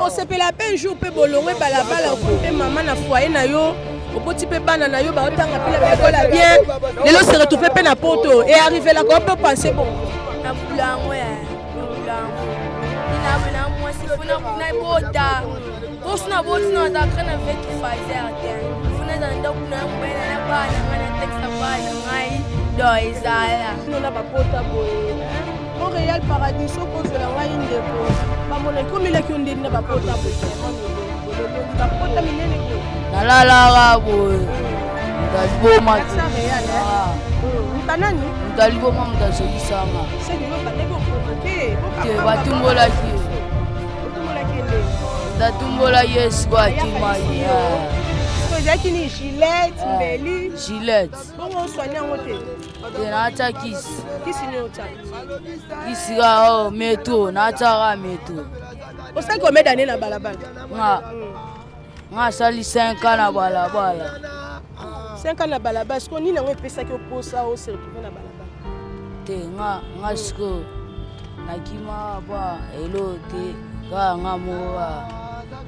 okosepela pe un jour pe bolongwe balabala okope mama na foyer na yo opoti pe bana na yo baotanga pe la école bien lelo se retrouver pe na poto et arriver là ko peut penser bon na bulango ya ina bana moi si funa na bota posna botna da kana vetu fazer até funa da ndo kuna mbena na bana na texta bana ngai do izala nona bapota boye Montréal Paradiso pose la wine de po ba mona comme la kionde na bapota boye bapota minene ko nalala boye ndaliboma ntanani ndaliboma mutasolisanga c'est que yo bandeko provoquer te batumbola ki ndatumbola yesu kwa timai ezalaki ni Gillette mbeli Gillette bongo soigner yango te naacha kisi nini otya kisi ka meto naachaka meto osaki omeda nde na balabala nga asali 5 ans na balabala 5 ans na balabala siko nini yango epesaki oposa ose retrouve na balabala te nga siko nakima ba elo te kaka nga moka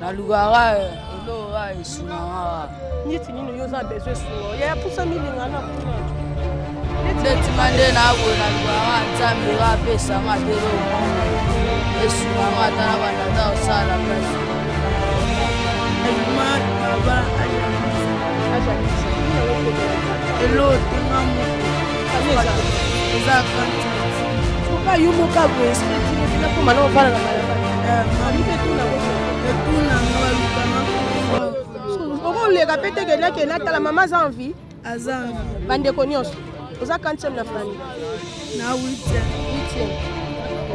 nalukaka elo ka esunanga niti nini yo oza besoin esunga ya pusa milinga na kuna netima nde naboye nalukaka nzambe ka apesanga te elo esunanga ata na bandata osala place elo tenga moka eza kanti soka yo moka boye esprit po mana ofala na balabala okoleka pe tekenake natala mama aza envie aza bandeko nyonso oza kantième na famille na 8e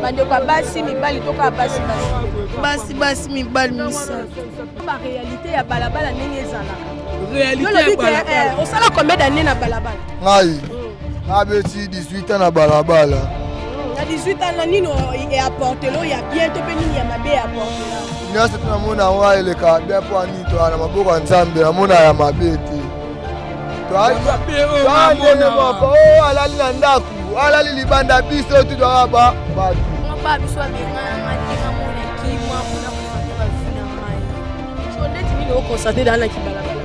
bandeko ya basi mibali toka basi basi mibali misato baréalité ya balabala ndenge réalité osala combien d'année na balabala ngai nabeti 18 ans na balabala na 18 ans na nini eapporte lo ya bien to mpe nini ya mabe eapporte nyonso te namona yango eleka bien mpo ani toa na maboko ya nzambe namona ya mabe te toandene moko o alali na ndako alali libanda biso tudwaka bato ba biso abenganga te ngamona kimwa mpona kosante bafina ngai so ndeti nini okonstate dana kibalabala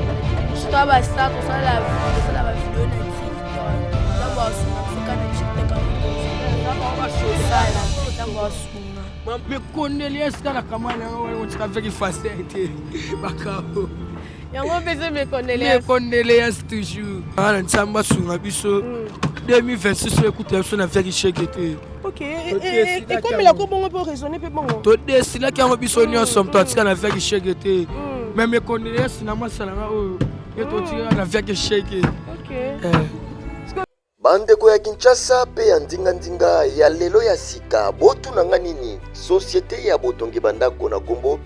surtout abastar kosala bavideo na tiktok ntango asunga soka na chiteka osala ntango asunga mekondeli esika na kamwana yango otika veki faser te bakao yango mpese mekondeli yasi toujours ana nzambe asunga biso 2026 ekuta biso na veki sheke te ok ekomelako bongo mpo raisonne mpe bongo todesilaki yango biso nyonso moto atika na veki sheke te me mekondeli yasi na masalanga oyo ye totikaka na veki sheke bandeko ya Kinshasa pe ya ndinga ya lelo ya sika botunanga nini société ya botongi bandako na kombo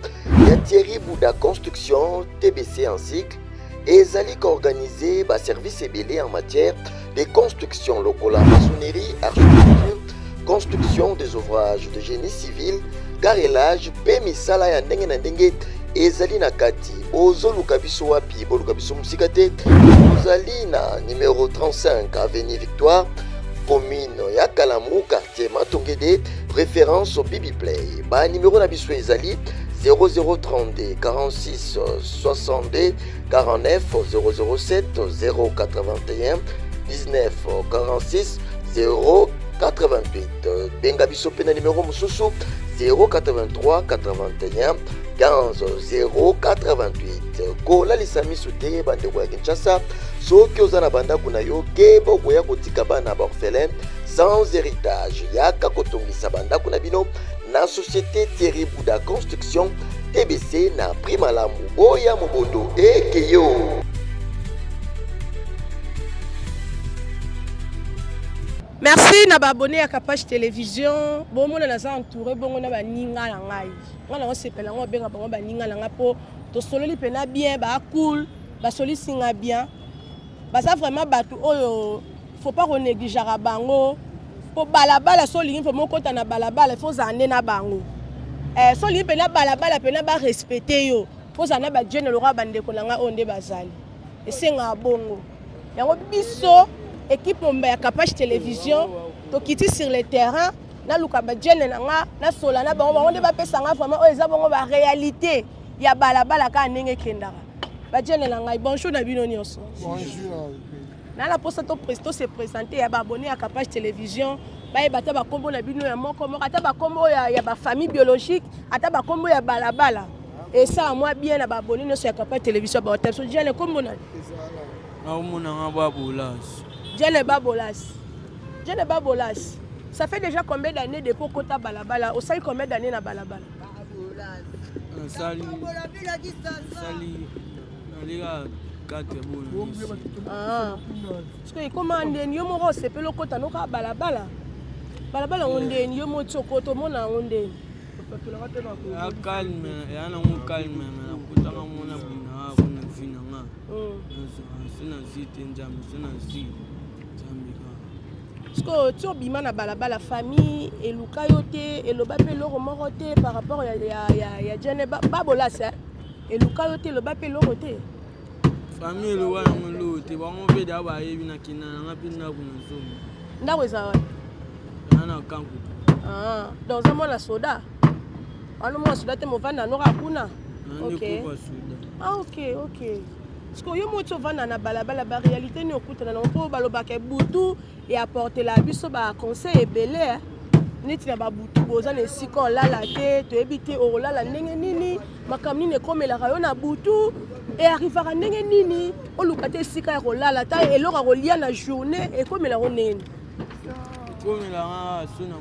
ya Thierry Bouda Construction TBC en cycle ezali organisé ba service ebele en matière de construction lokola maçonnerie, architecture, construction des ouvrages de génie civil, carrelage pe misala ya ndenge na ndenge ezali na kati bozoluka biso wapi boluka biso musika te bozali na numéro 35 avenue Victoire commune ya Kalamu quartier Matongede référence au Bibi Play ba numéro na biso ezali 0032 46 62 49 007 081 19 46 088 benga biso pe na numéro mususu 083 81 15 088 kola lisamiso te bandeko ya Kinshasa soki oza na bandako na yo ke bokoya kotika bana baorphelin sans héritage yaka kotongisa bandako na bino na société Thierry Bouda Construction TBC na prima lamu boya mobondo ekeyo. Merci na abonné à Kapage Télévision. Bon mon na za entouré bongo na ba ninga na ngai. Ngana ngo sepela ngo benga bango ba ninga na ngapo to sololi pena bien ba cool, ba soli singa bien. Ba ça vraiment batu oyo faut pas renégliger bango. Po balabala soli faut moko ta na balabala faut zande na bango. Soli pena balabala pena ba respecter yo. Faut zana ba jeune le roi bande ko nga onde bazali. Et senga bongo. Yango biso équipe ya Kapage Télévision to kiti sur le terrain na luka ba jene na nga na sola na bango nde ba pesa nga vraiment o eza bango ba réalité ya balabala ka ndenge kendaka ba jene na nga bonjour na bino nyonso Bonjour. na la poste to presto se présenter ya ba abonné à Capage Télévision ba ebata ba kombo na bino ya moko ata ba kombo ya ba famille biologique ata ba kombo ya balabala et ça moi bien na ba abonné no sur Capage Télévision ba hotel so jene kombo na Jene Babolas. Ça fait déjà combien d'années depuis que tu as balabala? Au sali combien d'années na balabala? Sali. Ah. Parce que comment on dit yo mo se pelo kota no ka balabala. Balabala on dit yo mo tsokoto mo na on dit. Calme, yana un calme, na kutanga mona bina kuna fina nga. Sina zite njambe, sina zi. Parce que tu obima na balabala famille et luka yote et lo bape lo morote par rapport ya Jene Babolas et luka yote lo bape lo rote. Famille lo wana ngolo te ba mo pe da ba yebi na kina nga pinda kuna somo. Ndawe za Ana kanku. Ah, dans un monde soda. Alors moi soda te mo vanda no rakuna. OK. Ah OK. Parce que yo moto vanda na balabala ba réalité ni okuta na po balobaka butu et apporter la biso ba conseil ebele. Neti na ba butu boza na siko lala te to ebite o lala ndenge nini makamni ne komela yo na butu et arrivera ndenge nini o lukate sika ko lala ta eloko ko lia na journée et komela ko nene. Komela nga sona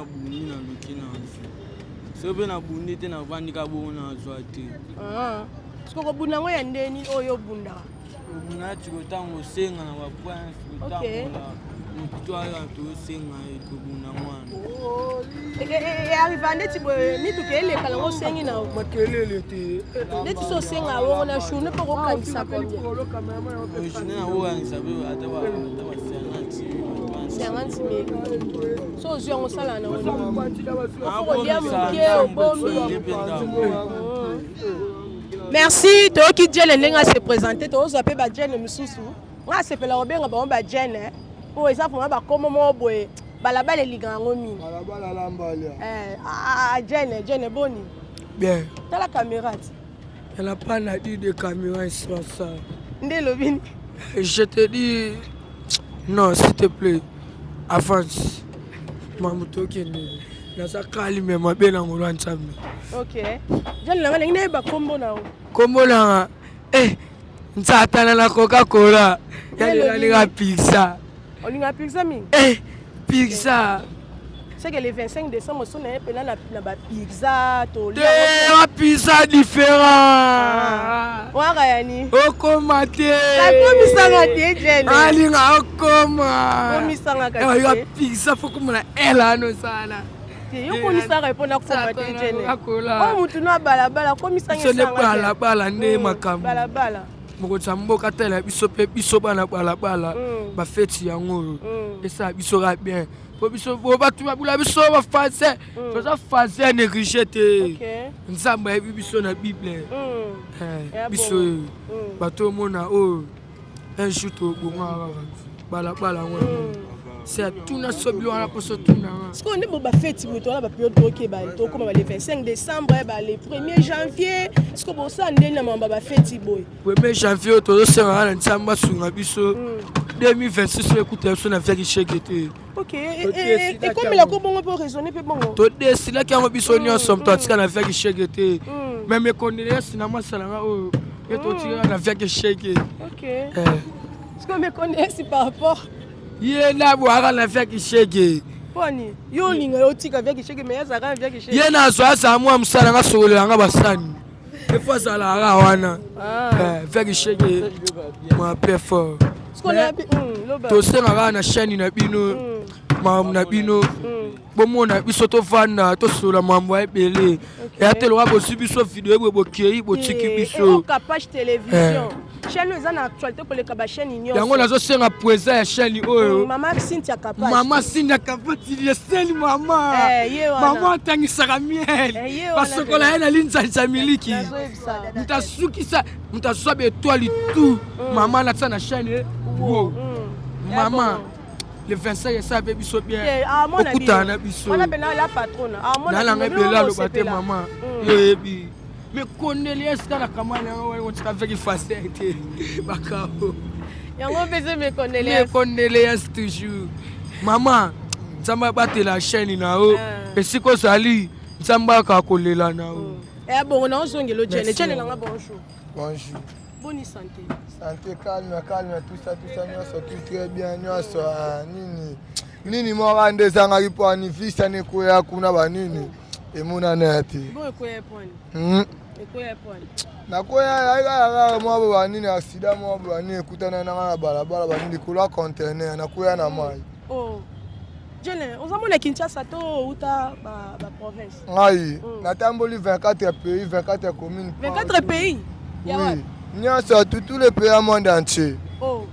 bundi na lukina. Sobe na bundi te na vandika bona zwate. Ah. Parce que bunda ngo ya ndeni oyo bunda. Bunda chikotango senga na bapwans kotango. Mutwa ya to senga ko bunda mwana. Et arrive à neti ni to kele kala ngo sengi na Makelele te. neti so senga wo na journée pour ko kanisa combien. Journée na wo kanisa be atawa 50,000. So je on sala na wo. Merci to ki Jene lenga se présenter to zo pe ba Jene mususu. Nga se pela obenga ba Jene. Po eza fuma ba komo mo boye. Balabala liga ngomi. Balabala lambalia. Jene boni. Bien. T'as la caméra. Elle n'a pas dit de caméra sur ça. Ndelobini. Je te dis non, s'il te plaît. Avance. Mamuto kende. Nasa kalime mabena ngolwa ntsambe. OK. Jene langa ngine ba kombo na o. Kombo langa ntsatana na Coca-Cola. Yale linga pizza. Olinga pizza mi? Pizza. C'est que le 25 décembre on est pena na ba pizza to lia. Des pizza différent. Wanga yani. Okomate. Ka komisanga te Jene. Alinga okoma. Komisanga ka. Ya pizza faut comme na elano sana. Yo komisanga epona koma te Jene. Coca-Cola. O mutu na balabala komisanga sanga. Ce n'est pas la bala nde makambo. Balabala. Mokotsa mboka tela biso pe biso bana balabala. Ba feti yango. Et ça biso ra bien. Po biso bo batu babula biso ba français. To ça français négligé te. Nzamba biso na Bible. Biso bato mona o un jour to bonga balabala ngwa. C'est tout na sobilo na poso tout na. Ce qu'on est bo ba fête bo to na ba période OK ba to comme le 25 décembre ba le 1er janvier ce que bo ça ndé na mamba ba fête boy. 1er janvier to sera na ntsamba sunga biso 2026 écoute so na faire chegete. OK et comme la ko bongo pour raisonner pe bongo. To desila ki biso nyonso mto atika na faire chegete. Même kondelé sina masala nga o et to tira na faire chegete. OK. Ce que me connais si par rapport Ye na boara na faire chegete. Poni yo linga yo tika avec chegete mais ça ra avec chegete. Ye na so asa mo amsala nga solo nga basani. E fois ça la ra wana. Faire chegete. Moi peu fort. To senga na chaîne na bino mam na bino bomona biso to vanda to sola mambo ebele ya telo wa bosi biso video bo kei bo tiki biso Capage Télévision chaîne eza na actualité ko le ka ba chaîne nyonso yango nazo senga poeza ya chaîne oyo mama Cynthia Capage il sel mama mama tangisaka miel basokola na linza miliki mutasuka étoile tout mama na tsana chaîne wow. Maman, le 25 ça be biso bien On okutana biso on a bien la patronne na la ngabela lo bate maman yebi mais Cornelius kana kamana on tika avec facette bakao yango beze me Cornelius toujours maman Nzamba bate la chaîne na o esiko sali Nzamba ka kolela na o bon on a zongelo Jene nga bonjour. Bonjour. Bonne santé. Santé, calme, tout ça, nous sommes très bien, nous sommes nini morande zanga ipo anifisa ne koya kuna banini emuna nati. Bon ekoya point. Ekoya point. Na koya ya mo banini accident mo banini kutana na balabala banini kula container na koya na mai. Oh. Jene, on zamona Kinshasa to uta ba province. Ngai, natamboli 24 pays, 24 communes. 24 pays. Oui. Nous sommes tous les pays du monde entier. Oh.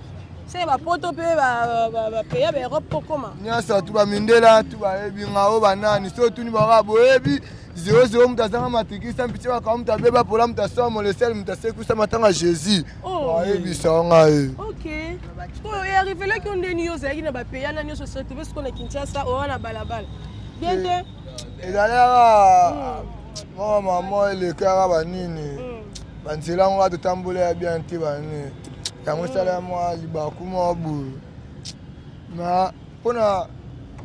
C'est ba poto pe ba pays ba Europe comment? Nous sommes tous ba mindela, tous ba ebinga o banani, so tous ni ba boebi. 00 mutazanga matiki sampiche ba mtabeba pola mtasomo le sel mtaseku sa matanga Jésus. Oh. Ebi songa e. OK. To arrivé là qu'on est niyo zaki na ba pays na niyo se retrouver ce qu'on est Kinshasa o na balabala. Bien te. Et d'ailleurs maman le kara banini. Banzela ngo totambola ya bien te bani. Yango sala moi libaku mo bu. Na pona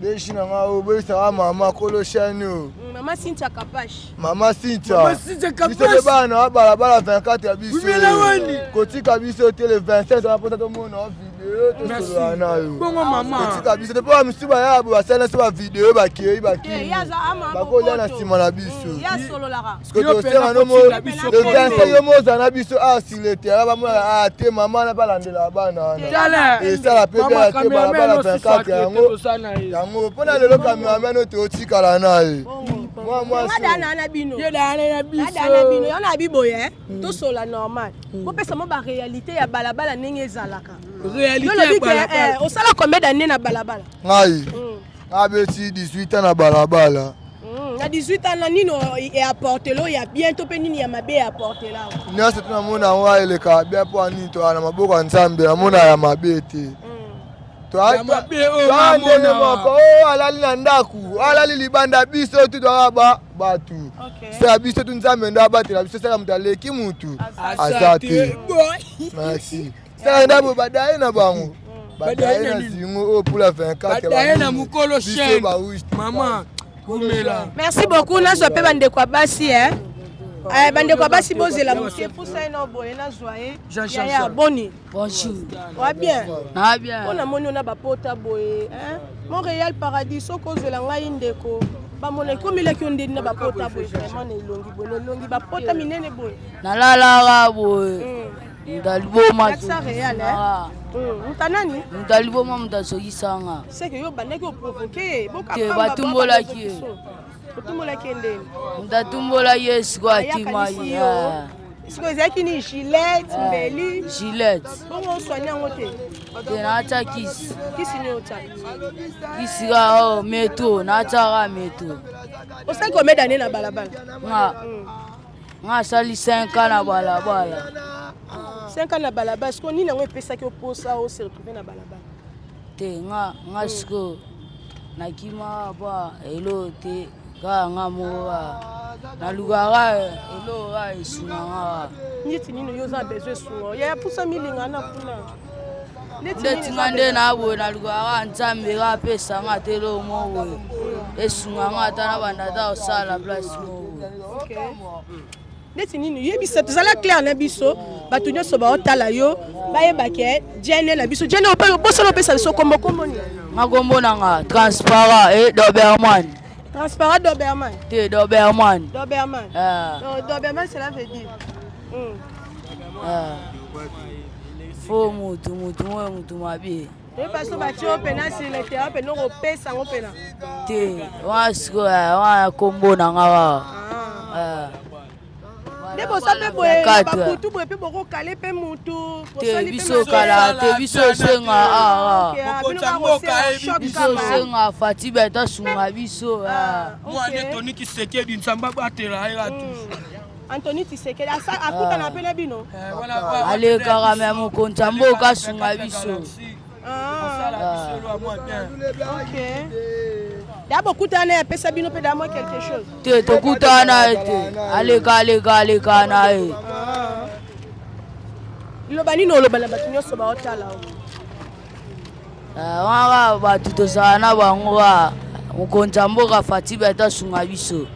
deshina ngao boisa mama kolo shano. Mama Cynthia Kapash. Mama Cynthia Kapash. Biso bana balabala 24 ya biso. Kotika biso tele 27 on apota to mona video to solo na yo. Bongo mama. Kotika biso depo misuba ya bo basala so ba video ba kei ba kei. Yaza ama. Ba ko ya na sima na biso. Ya solo lara. Parce que to sera no mo le 27 yo mo za biso sur le terrain ba mo te mama na balandela bana. Et ça la peut ya te balabala 24 yango. Yango pona lelo cameraman to tikala na ye. Moi na bino. Yo na bino. Yo na biboye. To sola normal. Ko pesa mo ba réalité ya balabala ndenge ezalaka. Réalité ya balabala. O sala combien d'années na balabala? Ngai. Abeti 18 ans na balabala. Na 18 ans na nino e apporter lo ya bientôt pe nini ya mabe apporter là. Nyasa tunamona wa ile ka bia po ani to ana maboko nzambe amona ya mabete. Alali na ndaku alali libanda biso tu ba batu sa biso tu nzambe ndo abatela biso sala mutaleki mutu asate merci sa ndabo badaye na bango badaye na zingo pour la 24 badaye na mukolo chien maman kumela. Merci beaucoup na zo pe bande kwa basi bande kwa basi bozela mutie pour ça no boye na joie ya boni. Bonjour. Va bien. Na bien. On a moni on a ba pota boye Montréal Paradis soko zela ngai ndeko ba mona ko mila ki onde na ba pota boye vraiment ne longi ba pota minene boye. Na la la boye. Ndaliboma ça réel mutanani ndaliboma mutazokisanga. C'est que yo bande ko provoquer boka pa batumbola ki. Batumbola ki ndeni. Ndatumbola yes kwa tima ya. Siko ezaki ni Gillette, Mbeli. Gillette. Bongo soigner ngote. Tenata kisi. Kisi ni ota. Kisi ga meto, na tara meto. O sai combien d'années na balabala? Nga sali 5 ans na balabala. 5 ans na balabala, est-ce qu'on ni nango epesa ki oposa o se retrouver na balabala? Te nga siko na kima ba elo te ga nga moa. Na lugara elo ga isunanga. Niti nino yo za besoin suo. Ya pusa milinga na kuna. Neti ngande na bo na lugara nzambe ga pesa nga telo mowe. Esunanga tana banda da osala place mowe. OK. Neti nino yebisa tozala clair na biso. Batu nyoso ba otala yo. Bayeba ke Jene na biso. Jene ope boso pesa biso kombo ni. Ngombo nanga transparent et Doberman. Transparent Doberman. Te Doberman. Doberman. Doberman cela veut dire. Fo mutu mabi. Et parce que bati opena sur le terrain pe no pesa ngo pena. Te wasko wa kombo nanga. Debo sape boye bakutu boye pe boko kale pe mutu. Te biso kala te biso senga biso senga fati beta sunga biso Moi Anthony Tshisekedi Nzamba batela ira tous. Anthony Tshisekedi akuta na pena bino. Ale kara me mo kontambo ka sunga biso. Ok. D'abord, Koutana a pesa bino peda moi quelque chose. Te Koutana ete. Aleka na e. Lobani no lobana batu nyonso ba otala. Wanga batu tozala na bango ba. Mokonzi mboka Fatiba eta sunga biso.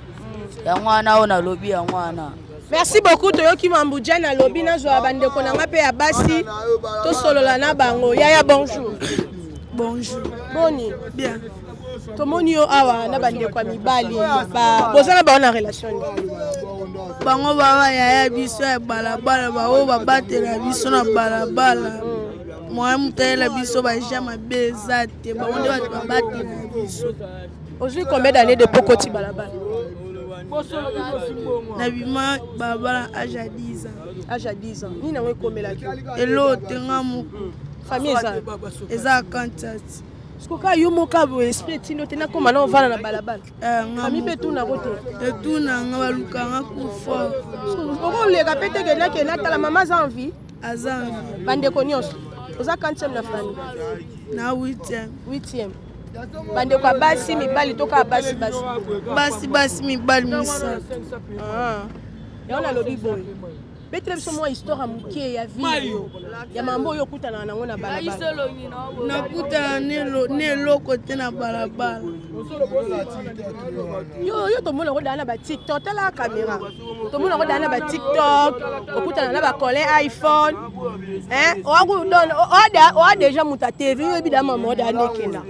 Yango wana ona lobi yango wana. Merci beaucoup Toyoki Mamboudja na lobi na zo bandeko na ngape ya basi to solola na bango. Yaya bonjour. Bonjour. Boni. Bien. Tomoni yo awa na bandeko mibali ba bozana ba na relation. Bango baba yaya biso ya balabala ba o babatela biso na balabala. Moi mutela biso ba jama bezate ba onde ba babatela biso. Aujourd'hui combien d'années de pokoti balabala? Nabima balabala âge à 10 ans. Âge à 10 ans. Ni na we komela ki. Elo tengamu Famille ça. Eza contact. Skoka yo moka bo esprit tino tena koma na ovana na balabala. Famille pe tout na rote. Et tout na ngaluka ngakufa. Oko le kapete ke na tala mama za envie. Azan. Bandeko nyonso. Oza 40e na famille. Na 8e. 8e. Bandeko abasi mibali toka abasi basi mibali misa. Ya ona lobi boy. Betre biso mo histoire mukie ya vie ya mambo yo kutana nango na balabala. Nakuta ne loko te na balabala. Yo to mona ko dana ba TikTok tala caméra. To mona ko dana ba TikTok, okutana na ba coller iPhone. O déjà muta TV yo bi da mama da nekenda.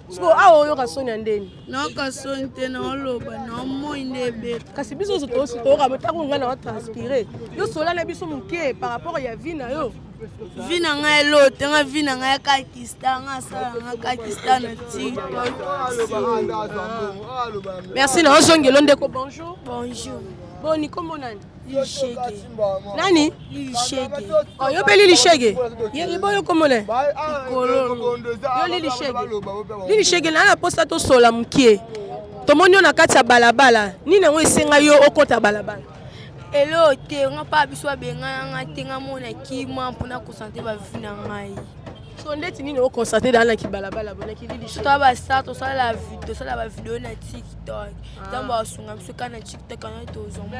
Sko awo yo kasoni ndeni. Na kasoni te na oloba na moi ndebe. Kasi biso to ka botako ngana wa transpirer. Yo sola na biso mukie par rapport ya vie na yo. Vie na nga elo te nga vie na nga ya Pakistan nga sala nga Pakistan na TikTok. Merci na ozongelo ndeko bonjour. Bonjour. Boni kombo nani? Lishege. Nani? Lishege. Oh yo peli lishege. Yebo yo komone. Kolongo. Yo lishege. Lishege na posta to sola mukie. Tomoni na kati ya balabala. Nini ngo esenga yo okota balabala. Elo te nga pa biso benga nga tenga mona kima mpona konsante ba vina ngai. So ndeti nini o constater dans la kibalabala bona kilili so to ba start to sala video sala ba video na TikTok. Tambo asunga biso kana TikTok kana to zombo.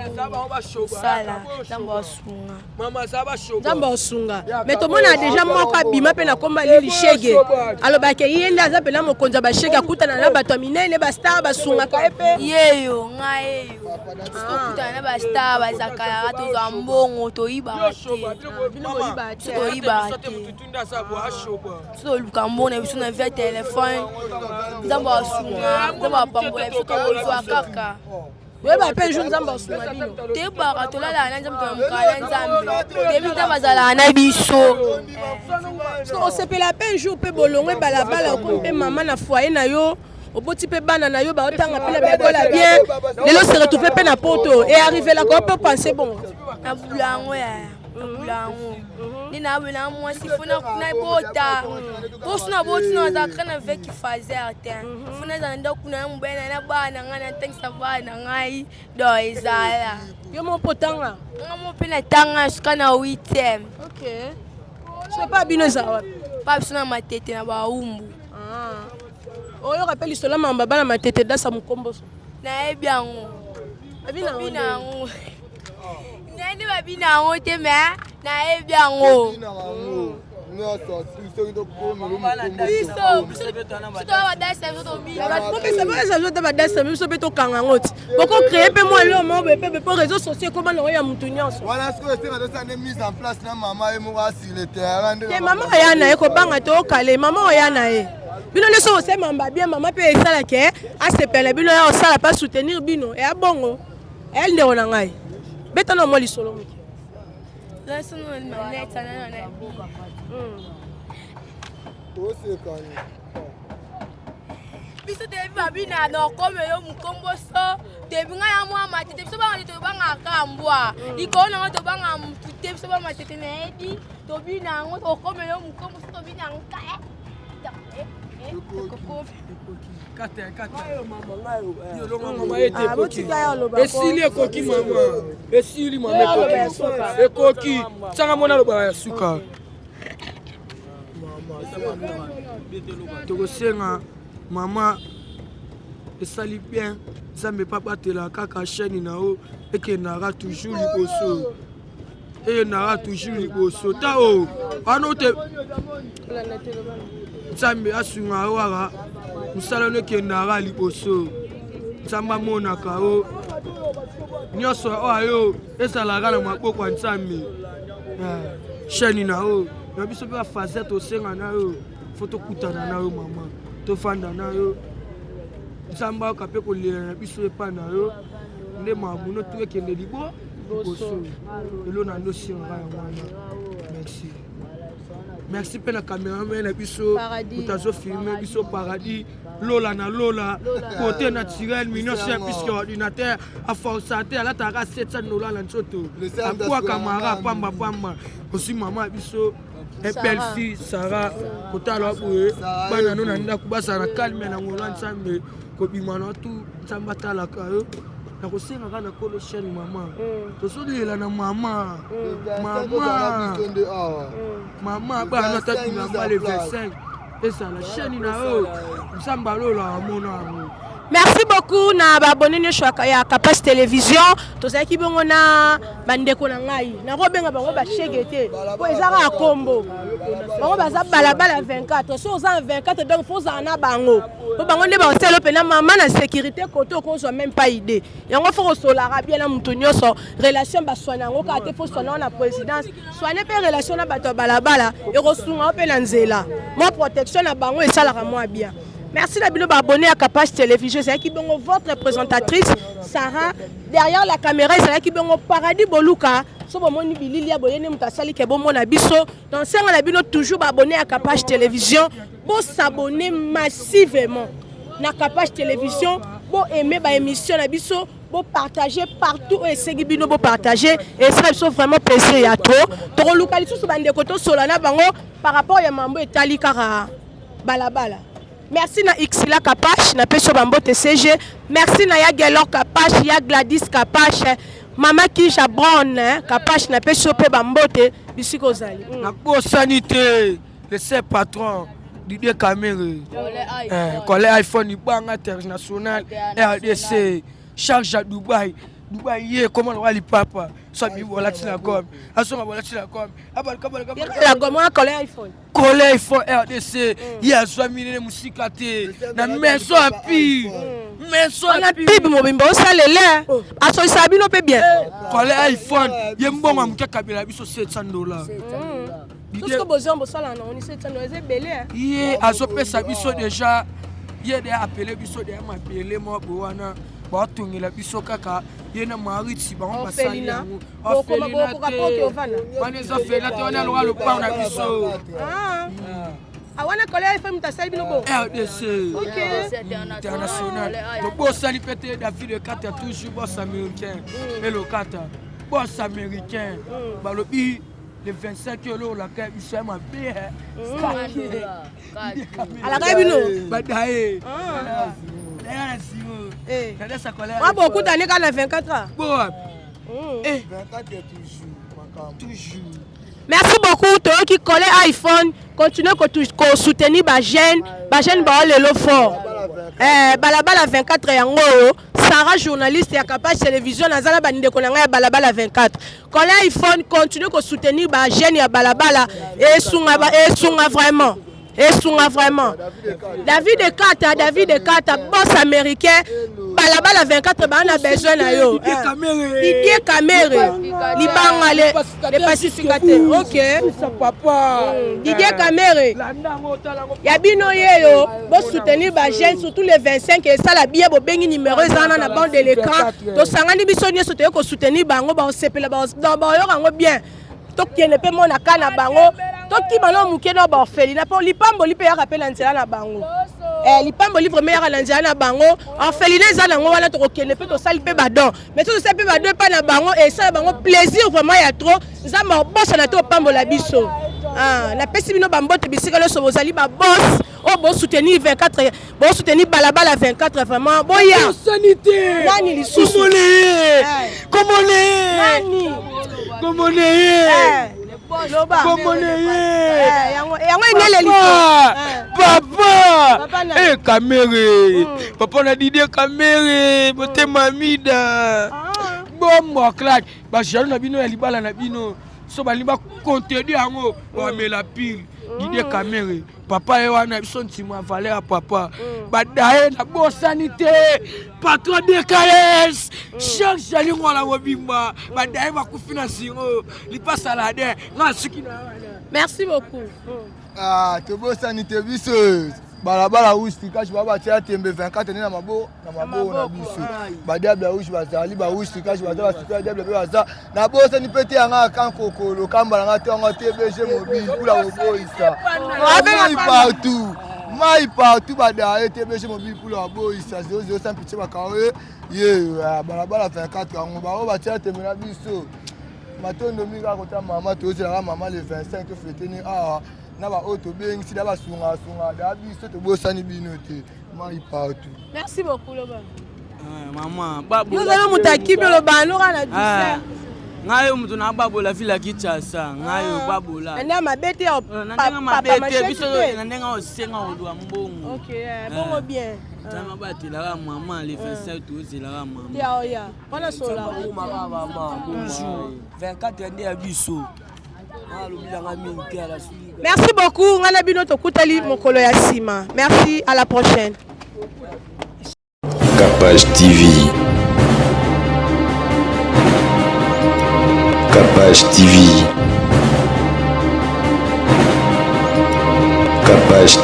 Sala tambo asunga. Mama ça va chaud. Tambo asunga. Mais to mona déjà moko abima pe na komba lili shege. Aloba ke yenda azapela mokonza ba shege akutana na bato minene ba star basunga ka epe. Yeyo ngayeyo. So kutana na ba star ba zakala to zambongo to iba. To iba. So lukambona biso na via téléphone. Nzambo asunga, nzambo apambola biso ka kaka. Weba pe jour nzambo asunga bino. Te bara to la na nzambo to mukala nzambe. Te bita bazala na biso. So on sepela pe jour pe bolongwe balabala ko pe mama na foyer na yo. Oboti pe bana na yo ba otanga pe la bekola bien. Lelo se retrouver pe na poto et arriver là ko peut penser bon. Na bulango ya. Bulango. Ni na bela moi si fona na bota. Posna botna za kana veki fazer até. Fona za nda kuna mbena na bana ngana tengsa bana ngai do izala. Yo mon potanga. Ngamo pe na tanga skana 8e. OK. So pas bino za wapi? Pa bisona matete na ba umbu. Oyo rappelle cela mamba bana matete dasa mukomboso. Na ebiango. Abinango. Nani babinango te me na ebiango. Bino leso ose mamba bien mama pe esala ke asepele bino ya osala pas soutenir bino e abongo elle ne ona ngai beta no mo lisolo miki la sono maneta na na biso te babina no comme yo mukombo so te binga ya mwa matete biso ba matete banga kambwa iko na to banga mutute biso ba matete na edi to bina ngo to comme yo mukombo so to bina nka esili ekoki mama esili mama ekoki sanga mona loba ya suka tokosenga mama esali bien nzambe pa batela kaka chaîne na o ekendaka toujours liboso eyendaka toujours liboso ta o wana ote nzambe asunga o aka mosala no ekendaka liboso nzambe amonaka o nyonso oyo ezalaka na maboko ya nzambe chaîne na o na biso mpe bafaze tosenga na yo fo tokutana na yo mama tofanda na yo nzambe ayoka mpe kolela na biso epa na yo nde mamuno tu ekende liboso elo na ndosiyanga yango wana merci merci mpe na cameraman na biso moto azofilme biso paradis lola na lola côté naturel minyonso ya puisque ordinateur aforsa te alataka 700 dollars na nzoto akwaka mara pamba osi mama ya biso belle fille Sarah kotala boye bana no na ndako basala calme na ngolo nzambe kobima na tu nzambe atalaka yo na kosenga kana kolo chaîne mama tosolela na mama bana tatu na le 25 et ça la chaîne na yo nzambe alola amona. Merci beaucoup na babone ne shwaka ya Capache Télévision tozaki bongo na bandeko na ngai na robenga bango ba chegete po ezaka akombo bango baza balabala 24 so za 24 donc faut za na bango po bango ne ba hostel pe na mama na sécurité koto ko so même pas idée yango faut solara bien na mutu nyonso relation ba soana ngo ka te faut soana na présidence soane pe relation na bato balabala e rosunga pe na nzela mo protection na bango e sala mo bien. Merci d'abord abonné à Capache Télévision. C'est qui bongo votre présentatrice Sarah derrière la caméra. C'est qui bongo Paradis Boluka. So bon moni bililia boyene mutasali ke bon mona biso. Donc c'est on a bino toujours abonné à Capache Télévision. Pour s'abonner massivement na Capache Télévision. Pour aimer ba émission na biso. Pour partager partout et c'est qui bino pour partager. Et ça ils sont vraiment pressés à trop. Toro localité sur bande koto solana bango par rapport à mambo et tali kara balabala. Merci na Xila Capache, na Pecho Bambo TCG. Merci na ya Gelor Capache, ya Gladys Capache, Mama Kisha Brown Capache na Pecho Pe Bambote, bisiko zali. Na bo sanité, le chef patron Didier Caméré. Collègue iPhone Ibang international RDC, charge à Dubaï. Dubaï, comment on va les papa? Soit bien voilà la com. Asoma voilà la com. La gomme collègue iPhone. Collègue iPhone RDC. Il y a soit mine musique là té. Na maison à pire. Maison à pire. Pib mo bimbo salele. Aso isabi no pe bien. Collègue iPhone. Yembo mamuka kabila biso $700. Tout ce que besoin bosala na on $700 c'est belé. Yé aso pesa biso déjà. Yé de appeler biso de m'appeler moi boana. Batungela biso kaka yena mariti bango basali yango Orphelina baneza fela te wana loka lopango na biso awana collègue FM tasali bino bo RDC OK international bosali pete David de Kata toujours boss américain et le Kata boss américain balobi le 25 euros la caille biso ma bien ala ka bino badaye ah bon, écoute, on est quand 24 ans. Bon. 24 toujours. Merci beaucoup, toi qui collez iPhone, continuez à soutenir ma jeune le fort. Balabala 24 yango, Sarah journaliste et Capache Télévision, Nazala Bandé Konanga Balabala 24. Collez iPhone, continuez à soutenir ma jeune et Balabala et Sunga vraiment. Et Sunga vraiment. David de Kata, boss américain. Balabala 24, on a besoin de yo. Didier Caméré. Libanga les pacificateurs. OK. Papa. Didier Caméré. Yabino yeyo, boss soutenir ba jeune surtout les 25 et ça la bien bo bengi numéro ezana na bande de l'écran. To sangani biso nyeso te ko soutenir bango ba sepela ba yo rango bien. To kiene pe mona kana bango. Toki balo muke no ba orpheline po lipambo lipe ya rappela nzela na bango lipambo livre meilleur na nzela na bango orpheline za nango wana to kokende pe to sali pe badon mais to sali pe badon pa na bango et ça bango plaisir vraiment ya trop za ma boss na to pambo la biso na pesi bino bambote bisika lo so bozali ba boss o bo soutenir 24 bo soutenir balabala 24 vraiment boya sanité nani lisusu comment on est nani comment on est bomone ye yango engeleliso papa kamere papa na dide kamere motema mida bombo claque bajalo na bino ya libala na bino so bali bakontenu yango bamela pile dide kamere papa ye wana biso ntima valeur ya papa badaye na bosani te patron de KS chaque jalingo la mobimba badaye bakufi na singo lipasa la de na suki na wana. Merci beaucoup. To bosani te biso balabala ushi kashi baba tia tembe 24 na mabo na biso badiable ushi bazali ba ushi kashi bazali super diable baza na bosa ni pete anga kankoko lo kamba nga te nga TBG mobile kula oboisa mai partout badaye TBG mobile kula oboisa 005 pitié bakawe ye balabala 24 ngo ba tia tembe na biso matondo minga kota mama tozela mama le 25 fête ni na ba auto beng si da ba sunga da biso to bosani bino te mai partout. Merci beaucoup Loba. Maman babu nous allons mutaki lo banora na dessert ngayo mtu na babu la vila kichasa ngayo babu la nda mabete ya papa mabete biso na ndenga osenga odwa mbongo. OK bongo bien tama bati la maman le 27 to la maman ya wana sola maman bonjour 24 ndia biso. Merci beaucoup. Ngana bino tokutali mokolo ya sima. Merci, à la prochaine. Capage TV. Capage TV.